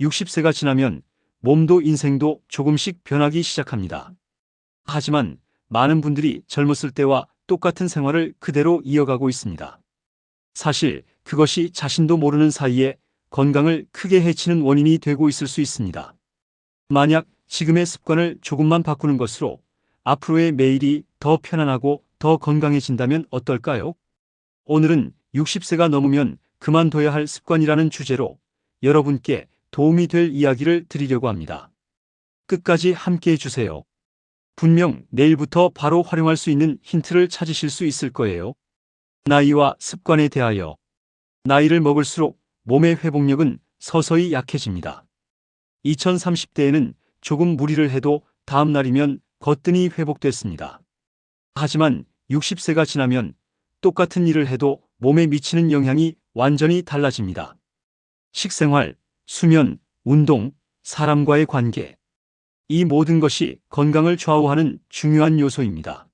60세가 지나면 몸도 인생도 조금씩 변하기 시작합니다. 하지만 많은 분들이 젊었을 때와 똑같은 생활을 그대로 이어가고 있습니다. 사실 그것이 자신도 모르는 사이에 건강을 크게 해치는 원인이 되고 있을 수 있습니다. 만약 지금의 습관을 조금만 바꾸는 것으로 앞으로의 매일이 더 편안하고 더 건강해진다면 어떨까요? 오늘은 60세가 넘으면 그만둬야 할 습관이라는 주제로 여러분께 도움이 될 이야기를 드리려고 합니다. 끝까지 함께 해주세요. 분명 내일부터 바로 활용할 수 있는 힌트를 찾으실 수 있을 거예요. 나이와 습관에 대하여. 나이를 먹을수록 몸의 회복력은 서서히 약해집니다. 2030대에는 조금 무리를 해도 다음 날이면 거뜬히 회복됐습니다. 하지만 60세가 지나면 똑같은 일을 해도 몸에 미치는 영향이 완전히 달라집니다. 식생활, 수면, 운동, 사람과의 관계. 이 모든 것이 건강을 좌우하는 중요한 요소입니다.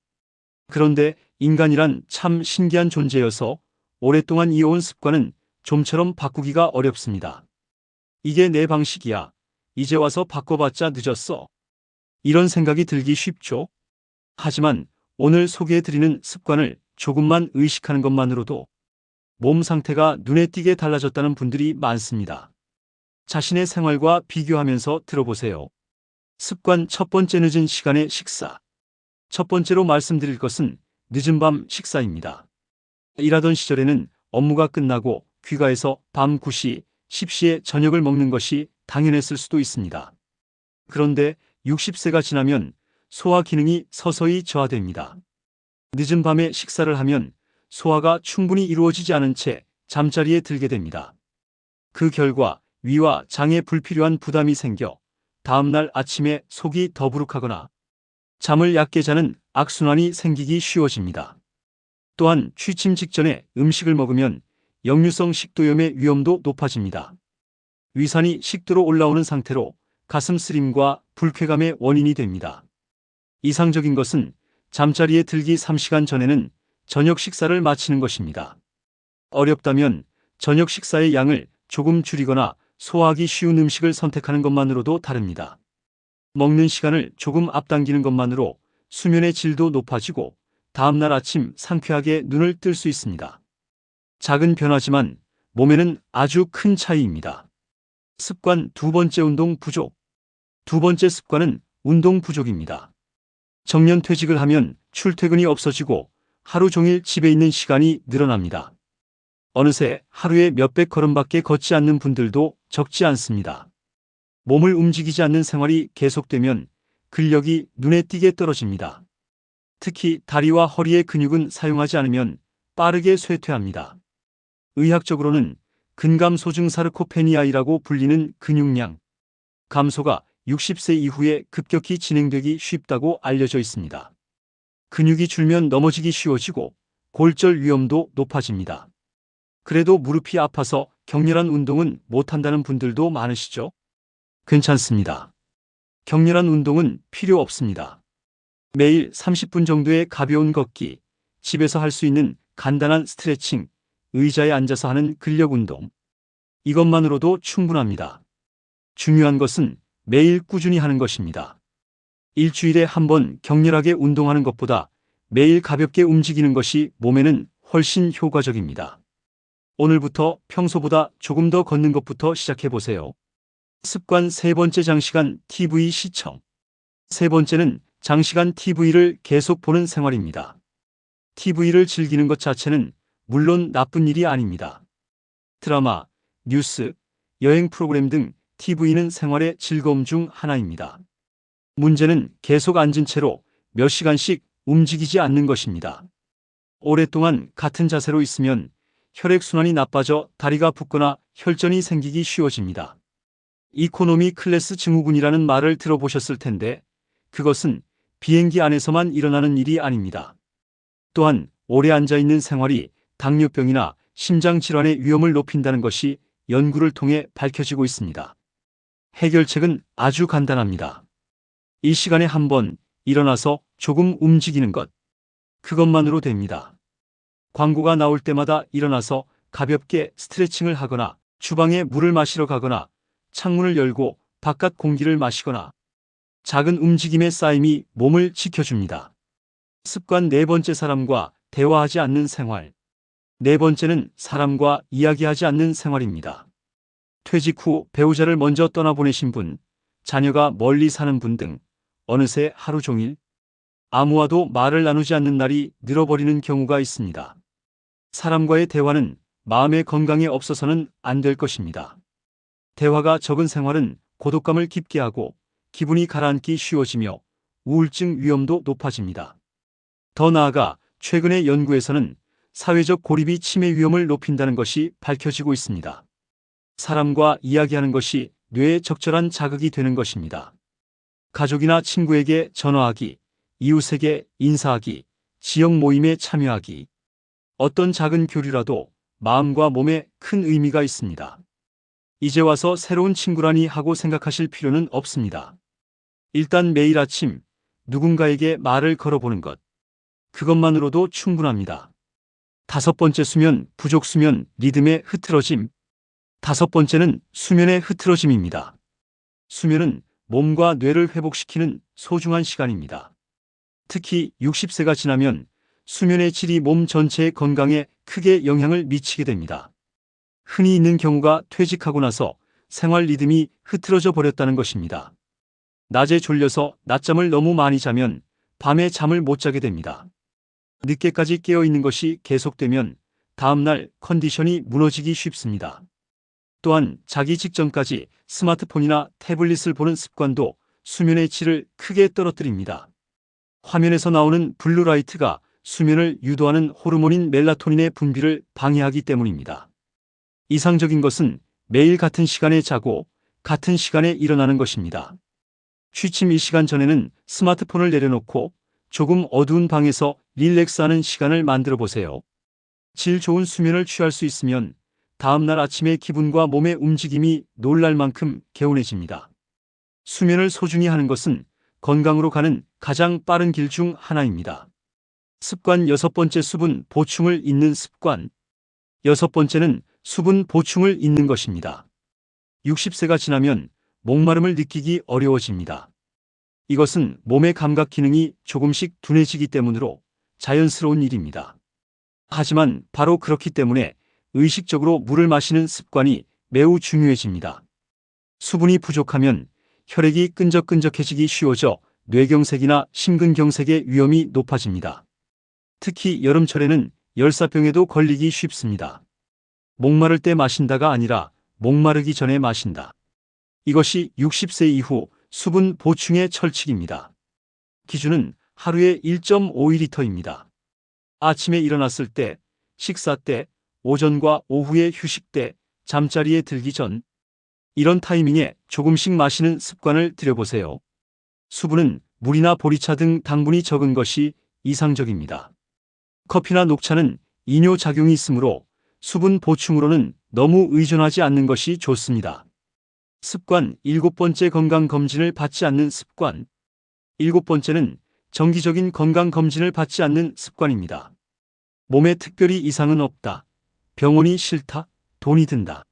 그런데 인간이란 참 신기한 존재여서 오랫동안 이어온 습관은 좀처럼 바꾸기가 어렵습니다. 이게 내 방식이야. 이제 와서 바꿔봤자 늦었어. 이런 생각이 들기 쉽죠? 하지만 오늘 소개해드리는 습관을 조금만 의식하는 것만으로도 몸 상태가 눈에 띄게 달라졌다는 분들이 많습니다. 자신의 생활과 비교하면서 들어보세요. 습관 첫 번째, 늦은 시간에 식사. 첫 번째로 말씀드릴 것은 늦은 밤 식사입니다. 일하던 시절에는 업무가 끝나고 귀가해서 밤 9시, 10시에 저녁을 먹는 것이 당연했을 수도 있습니다. 그런데 60세가 지나면 소화 기능이 서서히 저하됩니다. 늦은 밤에 식사를 하면 소화가 충분히 이루어지지 않은 채 잠자리에 들게 됩니다. 그 결과 위와 장에 불필요한 부담이 생겨 다음날 아침에 속이 더부룩하거나 잠을 얕게 자는 악순환이 생기기 쉬워집니다. 또한 취침 직전에 음식을 먹으면 역류성 식도염의 위험도 높아집니다. 위산이 식도로 올라오는 상태로 가슴 쓰림과 불쾌감의 원인이 됩니다. 이상적인 것은 잠자리에 들기 3시간 전에는 저녁 식사를 마치는 것입니다. 어렵다면 저녁 식사의 양을 조금 줄이거나 소화하기 쉬운 음식을 선택하는 것만으로도 다릅니다. 먹는 시간을 조금 앞당기는 것만으로 수면의 질도 높아지고 다음날 아침 상쾌하게 눈을 뜰 수 있습니다. 작은 변화지만 몸에는 아주 큰 차이입니다. 습관 두 번째, 운동 부족. 두 번째 습관은 운동 부족입니다. 정년 퇴직을 하면 출퇴근이 없어지고 하루 종일 집에 있는 시간이 늘어납니다. 어느새 하루에 몇백 걸음밖에 걷지 않는 분들도 적지 않습니다. 몸을 움직이지 않는 생활이 계속되면 근력이 눈에 띄게 떨어집니다. 특히 다리와 허리의 근육은 사용하지 않으면 빠르게 쇠퇴합니다. 의학적으로는 근감소증 사르코페니아이라고 불리는 근육량 감소가 60세 이후에 급격히 진행되기 쉽다고 알려져 있습니다. 근육이 줄면 넘어지기 쉬워지고 골절 위험도 높아집니다. 그래도 무릎이 아파서 격렬한 운동은 못한다는 분들도 많으시죠? 괜찮습니다. 격렬한 운동은 필요 없습니다. 매일 30분 정도의 가벼운 걷기, 집에서 할 수 있는 간단한 스트레칭, 의자에 앉아서 하는 근력 운동. 이것만으로도 충분합니다. 중요한 것은 매일 꾸준히 하는 것입니다. 일주일에 한 번 격렬하게 운동하는 것보다 매일 가볍게 움직이는 것이 몸에는 훨씬 효과적입니다. 오늘부터 평소보다 조금 더 걷는 것부터 시작해보세요. 습관 세 번째, 장시간 TV 시청. 세 번째는 장시간 TV를 계속 보는 생활입니다. TV를 즐기는 것 자체는 물론 나쁜 일이 아닙니다. 드라마, 뉴스, 여행 프로그램 등 TV는 생활의 즐거움 중 하나입니다. 문제는 계속 앉은 채로 몇 시간씩 움직이지 않는 것입니다. 오랫동안 같은 자세로 있으면 혈액순환이 나빠져 다리가 붓거나 혈전이 생기기 쉬워집니다. 이코노미 클래스 증후군이라는 말을 들어보셨을 텐데 그것은 비행기 안에서만 일어나는 일이 아닙니다. 또한 오래 앉아있는 생활이 당뇨병이나 심장질환의 위험을 높인다는 것이 연구를 통해 밝혀지고 있습니다. 해결책은 아주 간단합니다. 이 시간에 한번 일어나서 조금 움직이는 것. 그것만으로 됩니다. 광고가 나올 때마다 일어나서 가볍게 스트레칭을 하거나 주방에 물을 마시러 가거나 창문을 열고 바깥 공기를 마시거나 작은 움직임의 쌓임이 몸을 지켜줍니다. 습관 네 번째, 사람과 대화하지 않는 생활. 네 번째는 사람과 이야기하지 않는 생활입니다. 퇴직 후 배우자를 먼저 떠나보내신 분, 자녀가 멀리 사는 분 등 어느새 하루 종일 아무와도 말을 나누지 않는 날이 늘어버리는 경우가 있습니다. 사람과의 대화는 마음의 건강에 없어서는 안 될 것입니다. 대화가 적은 생활은 고독감을 깊게 하고 기분이 가라앉기 쉬워지며 우울증 위험도 높아집니다. 더 나아가 최근의 연구에서는 사회적 고립이 치매 위험을 높인다는 것이 밝혀지고 있습니다. 사람과 이야기하는 것이 뇌에 적절한 자극이 되는 것입니다. 가족이나 친구에게 전화하기, 이웃에게 인사하기, 지역 모임에 참여하기. 어떤 작은 교류라도 마음과 몸에 큰 의미가 있습니다. 이제 와서 새로운 친구라니 하고 생각하실 필요는 없습니다. 일단 매일 아침 누군가에게 말을 걸어보는 것. 그것만으로도 충분합니다. 다섯 번째, 수면 부족, 수면 리듬의 흐트러짐. 다섯 번째는 수면의 흐트러짐입니다. 수면은 몸과 뇌를 회복시키는 소중한 시간입니다. 특히 60세가 지나면 수면의 질이 몸 전체의 건강에 크게 영향을 미치게 됩니다. 흔히 있는 경우가 퇴직하고 나서 생활 리듬이 흐트러져 버렸다는 것입니다. 낮에 졸려서 낮잠을 너무 많이 자면 밤에 잠을 못 자게 됩니다. 늦게까지 깨어 있는 것이 계속되면 다음날 컨디션이 무너지기 쉽습니다. 또한 자기 직전까지 스마트폰이나 태블릿을 보는 습관도 수면의 질을 크게 떨어뜨립니다. 화면에서 나오는 블루라이트가 수면을 유도하는 호르몬인 멜라토닌의 분비를 방해하기 때문입니다. 이상적인 것은 매일 같은 시간에 자고 같은 시간에 일어나는 것입니다. 취침 1시간 전에는 스마트폰을 내려놓고 조금 어두운 방에서 릴렉스하는 시간을 만들어 보세요. 질 좋은 수면을 취할 수 있으면 다음날 아침의 기분과 몸의 움직임이 놀랄 만큼 개운해집니다. 수면을 소중히 하는 것은 건강으로 가는 가장 빠른 길 중 하나입니다. 습관 여섯 번째, 수분 보충을 잇는 습관. 여섯 번째는 수분 보충을 잇는 것입니다. 60세가 지나면 목마름을 느끼기 어려워집니다. 이것은 몸의 감각 기능이 조금씩 둔해지기 때문으로 자연스러운 일입니다. 하지만 바로 그렇기 때문에 의식적으로 물을 마시는 습관이 매우 중요해집니다. 수분이 부족하면 혈액이 끈적끈적해지기 쉬워져 뇌경색이나 심근경색의 위험이 높아집니다. 특히 여름철에는 열사병에도 걸리기 쉽습니다. 목마를 때 마신다가 아니라 목마르기 전에 마신다. 이것이 60세 이후 수분 보충의 철칙입니다. 기준은 하루에 1.5리터입니다. 아침에 일어났을 때, 식사 때, 오전과 오후의 휴식 때, 잠자리에 들기 전, 이런 타이밍에 조금씩 마시는 습관을 들여보세요. 수분은 물이나 보리차 등 당분이 적은 것이 이상적입니다. 커피나 녹차는 이뇨작용이 있으므로 수분 보충으로는 너무 의존하지 않는 것이 좋습니다. 습관 일곱 번째, 건강검진을 받지 않는 습관. 일곱 번째는 정기적인 건강검진을 받지 않는 습관입니다. 몸에 특별히 이상은 없다. 병원이 싫다. 돈이 든다.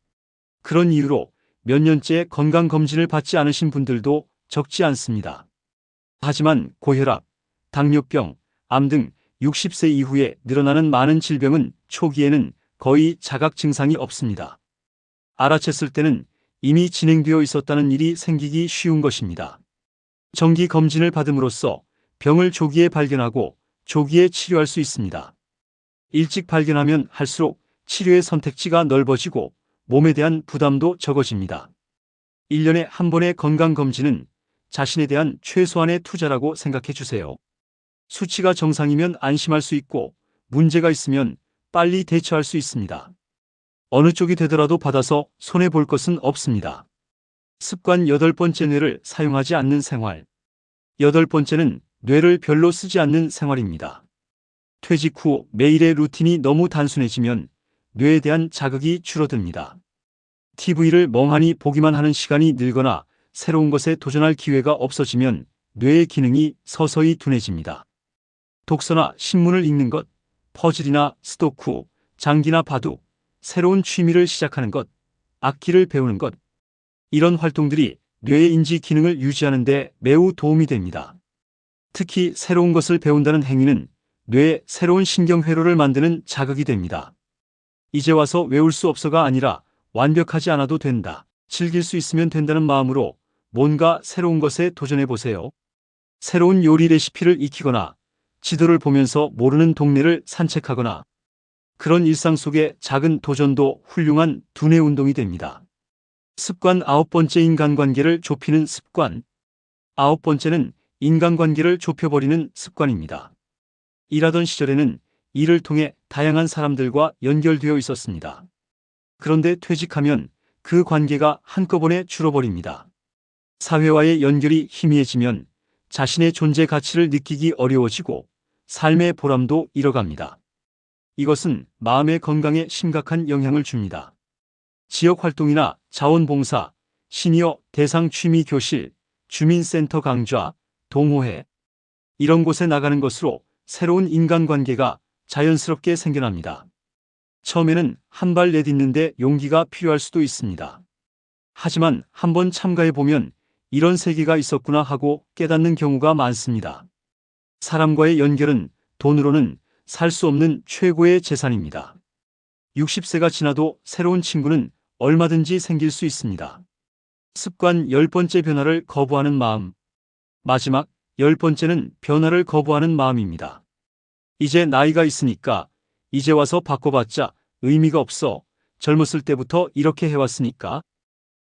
그런 이유로 몇 년째 건강검진을 받지 않으신 분들도 적지 않습니다. 하지만 고혈압, 당뇨병, 암 등 60세 이후에 늘어나는 많은 질병은 초기에는 거의 자각 증상이 없습니다. 알아챘을 때는 이미 진행되어 있었다는 일이 생기기 쉬운 것입니다. 정기 검진을 받음으로써 병을 조기에 발견하고 조기에 치료할 수 있습니다. 일찍 발견하면 할수록 치료의 선택지가 넓어지고 몸에 대한 부담도 적어집니다. 1년에 한 번의 건강검진은 자신에 대한 최소한의 투자라고 생각해 주세요. 수치가 정상이면 안심할 수 있고 문제가 있으면 빨리 대처할 수 있습니다. 어느 쪽이 되더라도 받아서 손해볼 것은 없습니다. 습관 여덟 번째, 뇌를 사용하지 않는 생활. 여덟 번째는 뇌를 별로 쓰지 않는 생활입니다. 퇴직 후 매일의 루틴이 너무 단순해지면 뇌에 대한 자극이 줄어듭니다. TV를 멍하니 보기만 하는 시간이 늘거나 새로운 것에 도전할 기회가 없어지면 뇌의 기능이 서서히 둔해집니다. 독서나 신문을 읽는 것, 퍼즐이나 스도쿠, 장기나 바둑, 새로운 취미를 시작하는 것, 악기를 배우는 것, 이런 활동들이 뇌의 인지 기능을 유지하는 데 매우 도움이 됩니다. 특히 새로운 것을 배운다는 행위는 뇌에 새로운 신경회로를 만드는 자극이 됩니다. 이제 와서 외울 수 없어가 아니라 완벽하지 않아도 된다, 즐길 수 있으면 된다는 마음으로 뭔가 새로운 것에 도전해 보세요. 새로운 요리 레시피를 익히거나 지도를 보면서 모르는 동네를 산책하거나, 그런 일상 속의 작은 도전도 훌륭한 두뇌 운동이 됩니다. 습관 9번째, 인간관계를 좁히는 습관. 9번째는 인간관계를 좁혀버리는 습관입니다. 일하던 시절에는 일을 통해 다양한 사람들과 연결되어 있었습니다. 그런데 퇴직하면 그 관계가 한꺼번에 줄어버립니다. 사회와의 연결이 희미해지면 자신의 존재 가치를 느끼기 어려워지고 삶의 보람도 잃어갑니다. 이것은 마음의 건강에 심각한 영향을 줍니다. 지역활동이나 자원봉사, 시니어 대상 취미 교실, 주민센터 강좌, 동호회, 이런 곳에 나가는 것으로 새로운 인간관계가 자연스럽게 생겨납니다. 처음에는 한 발 내딛는데 용기가 필요할 수도 있습니다. 하지만 한번 참가해보면 이런 세계가 있었구나 하고 깨닫는 경우가 많습니다. 사람과의 연결은 돈으로는 살 수 없는 최고의 재산입니다. 60세가 지나도 새로운 친구는 얼마든지 생길 수 있습니다. 습관 10번째, 변화를 거부하는 마음. 마지막 10번째는 변화를 거부하는 마음입니다. 이제 나이가 있으니까, 이제 와서 바꿔봤자 의미가 없어, 젊었을 때부터 이렇게 해왔으니까,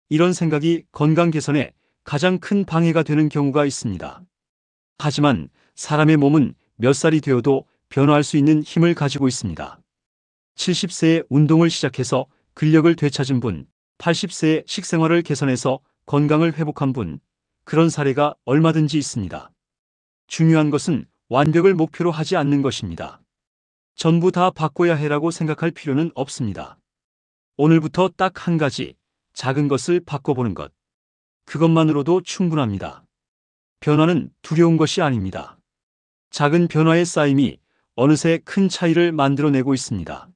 이런 생각이 건강 개선에 가장 큰 방해가 되는 경우가 있습니다. 하지만 사람의 몸은 몇 살이 되어도 변화할 수 있는 힘을 가지고 있습니다. 70세에 운동을 시작해서 근력을 되찾은 분, 80세에 식생활을 개선해서 건강을 회복한 분, 그런 사례가 얼마든지 있습니다. 중요한 것은 완벽을 목표로 하지 않는 것입니다. 전부 다 바꿔야 해라고 생각할 필요는 없습니다. 오늘부터 딱 한 가지, 작은 것을 바꿔보는 것. 그것만으로도 충분합니다. 변화는 두려운 것이 아닙니다. 작은 변화의 쌓임이 어느새 큰 차이를 만들어내고 있습니다.